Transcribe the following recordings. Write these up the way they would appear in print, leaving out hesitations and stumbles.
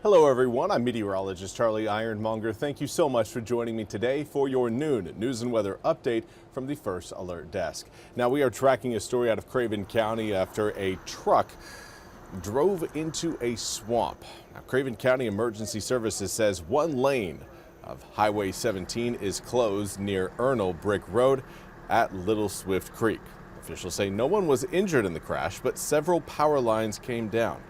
Hello everyone, I'm meteorologist Charlie Ironmonger. Thank you so much for joining me today for your noon news and weather update from the First Alert Desk. Now we are tracking a story out of Craven County after a truck drove into a swamp. Now, Craven County Emergency Services says one lane of Highway 17 is closed near Ernle Brick Road at Little Swift Creek. Officials say no one was injured in the crash, but several power lines came down.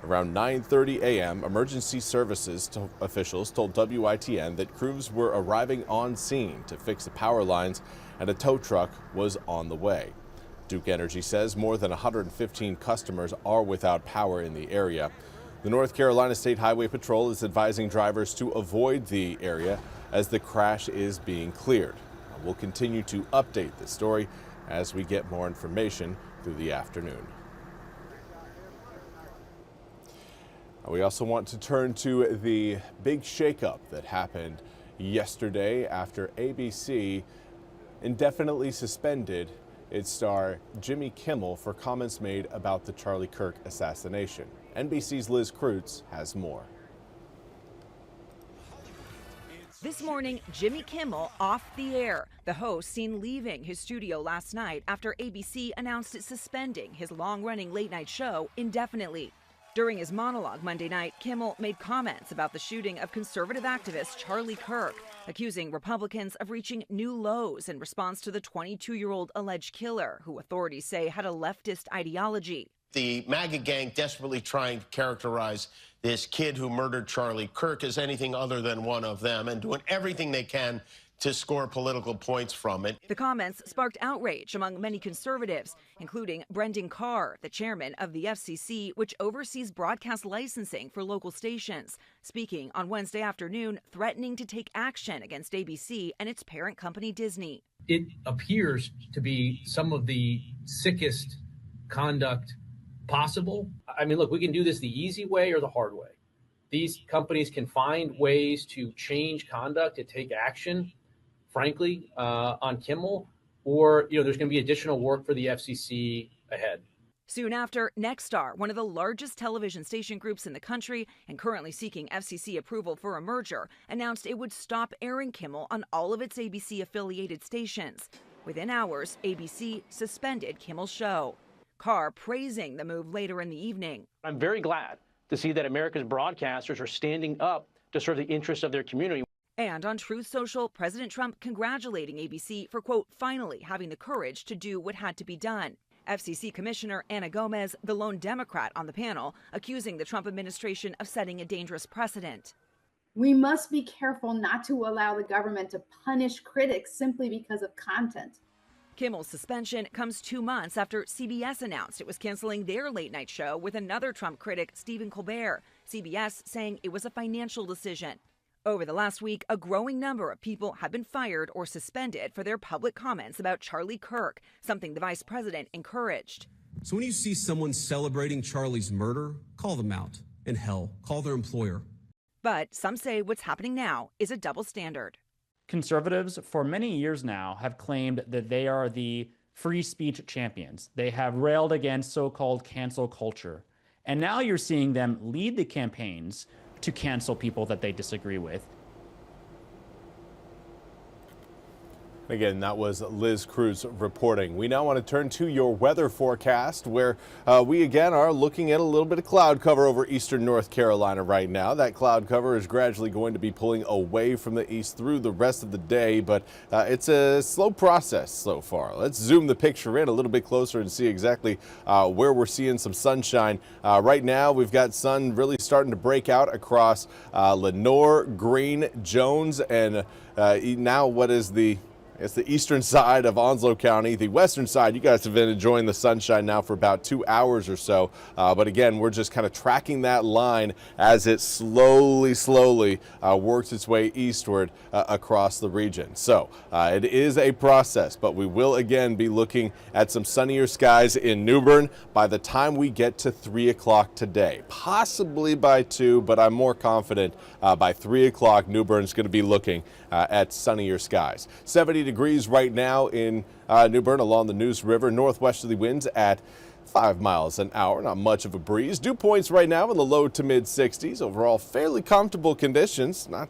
Around 9:30 a.m., emergency services officials told WITN that crews were arriving on scene to fix the power lines and a tow truck was on the way. Duke Energy says more than 115 customers are without power in the area. The North Carolina State Highway Patrol is advising drivers to avoid the area as the crash is being cleared. We'll continue to update this story as we get more information through the afternoon. We also want to turn to the big shakeup that happened yesterday after ABC indefinitely suspended its star Jimmy Kimmel for comments made about the Charlie Kirk assassination. NBC's Liz Kreutz has more. This morning, Jimmy Kimmel off the air. The host seen leaving his studio last night after ABC announced it's suspending his long-running late-night show indefinitely. During his monologue Monday night, Kimmel made comments about the shooting of conservative activist Charlie Kirk, accusing Republicans of reaching new lows in response to the 22-year-old alleged killer, who authorities say had a leftist ideology. The MAGA gang desperately trying to characterize this kid who murdered Charlie Kirk as anything other than one of them and doing everything they can to score political points from it. The comments sparked outrage among many conservatives, including Brendan Carr, the chairman of the FCC, which oversees broadcast licensing for local stations, speaking on Wednesday afternoon, threatening to take action against ABC and its parent company Disney. It appears to be some of the sickest conduct possible. I mean, look, we can do this the easy way or the hard way. These companies can find ways to change conduct, to take action, frankly, on Kimmel, or, there's going to be additional work for the FCC ahead. Soon after, Nexstar, one of the largest television station groups in the country and currently seeking FCC approval for a merger, announced it would stop airing Kimmel on all of its ABC-affiliated stations. Within hours, ABC suspended Kimmel's show. Carr praising the move later in the evening. I'm very glad to see that America's broadcasters are standing up to serve the interests of their community. And on Truth Social, President Trump congratulating ABC for, quote, finally having the courage to do what had to be done. FCC Commissioner Ana Gomez, the lone Democrat on the panel, accusing the Trump administration of setting a dangerous precedent. We must be careful not to allow the government to punish critics simply because of content. Kimmel's suspension comes 2 months after CBS announced it was canceling their late-night show with another Trump critic, Stephen Colbert, CBS saying it was a financial decision. Over the last week, a growing number of people have been fired or suspended for their public comments about Charlie Kirk, something the vice president encouraged. So when you see someone celebrating Charlie's murder, call them out. And hell, call their employer. But some say what's happening now is a double standard. Conservatives for many years now have claimed that they are the free speech champions. They have railed against so-called cancel culture. And now you're seeing them lead the campaigns to cancel people that they disagree with. Again, that was Liz Kreutz reporting. We now want to turn to your weather forecast, where we again are looking at a little bit of cloud cover over eastern North Carolina right now. That cloud cover is gradually going to be pulling away from the east through the rest of the day, but it's a slow process so far. Let's zoom the picture in a little bit closer and see exactly where we're seeing some sunshine. Right now, we've got sun really starting to break out across Lenoir, Greene, Jones, and now what is it's the eastern side of Onslow County. The western side, you guys have been enjoying the sunshine now for about 2 hours or so. But again, we're just kind of tracking that line as it slowly works its way eastward across the region. So it is a process, but we will again be looking at some sunnier skies in New Bern by the time we get to 3 o'clock today. Possibly by 2, but I'm more confident by 3 o'clock New Bern's going to be looking at sunnier skies. 70 degrees right now in New Bern along the Neuse River. Northwesterly winds at 5 miles an hour. Not much of a breeze. Dew points right now in the low to mid 60s. Overall, fairly comfortable conditions. Not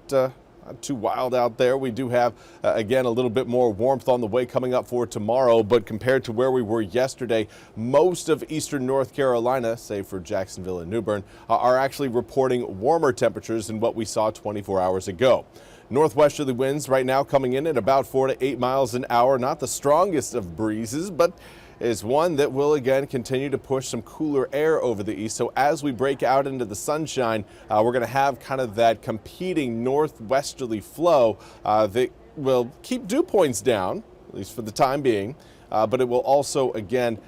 too wild out there. We do have, again, a little bit more warmth on the way coming up for tomorrow, but compared to where we were yesterday, most of eastern North Carolina, save for Jacksonville and New Bern, are actually reporting warmer temperatures than what we saw 24 hours ago. Northwesterly winds right now coming in at about 4 to 8 miles an hour. Not the strongest of breezes, but is one that will again continue to push some cooler air over the east. So as we break out into the sunshine, we're going to have kind of that competing northwesterly flow that will keep dew points down, at least for the time being. But it will also, again,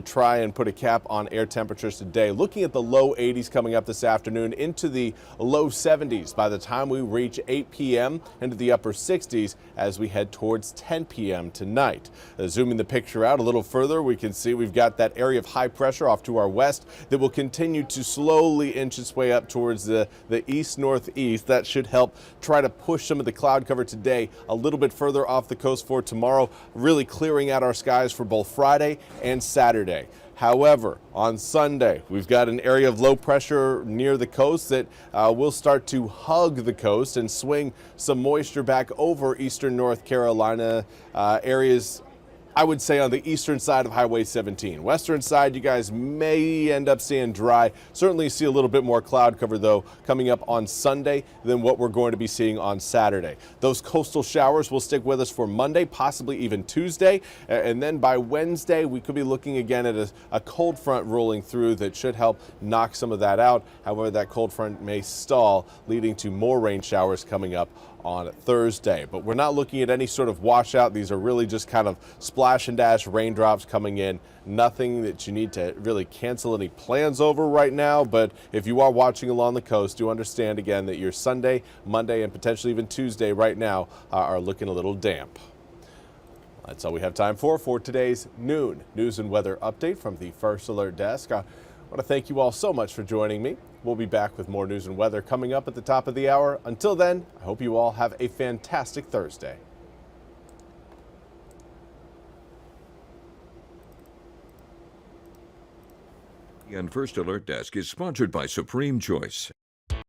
try and put a cap on air temperatures today. Looking at the low 80s coming up this afternoon into the low 70s by the time we reach 8 p.m. into the upper 60s as we head towards 10 p.m. tonight. Zooming the picture out a little further, we can see we've got that area of high pressure off to our west that will continue to slowly inch its way up towards the east-northeast. That should help try to push some of the cloud cover today a little bit further off the coast for tomorrow, really clearing out our skies for both Friday and Saturday. However, on Sunday, we've got an area of low pressure near the coast that will start to hug the coast and swing some moisture back over eastern North Carolina areas. I would say on the eastern side of Highway 17. Western side, you guys may end up seeing dry. Certainly see a little bit more cloud cover, though, coming up on Sunday than what we're going to be seeing on Saturday. Those coastal showers will stick with us for Monday, possibly even Tuesday. And then by Wednesday, we could be looking again at a cold front rolling through that should help knock some of that out. However, that cold front may stall, leading to more rain showers coming up on Thursday. But we're not looking at any sort of washout. These are really just kind of splash and dash raindrops coming in. Nothing that you need to really cancel any plans over right now. But if you are watching along the coast, do understand again that your Sunday, Monday, and potentially even Tuesday right now are looking a little damp. That's all we have time for today's noon news and weather update from the First Alert Desk. I want to thank you all so much for joining me. We'll be back with more news and weather coming up at the top of the hour. Until then, I hope you all have a fantastic Thursday. The First Alert Desk is sponsored by Supreme Choice.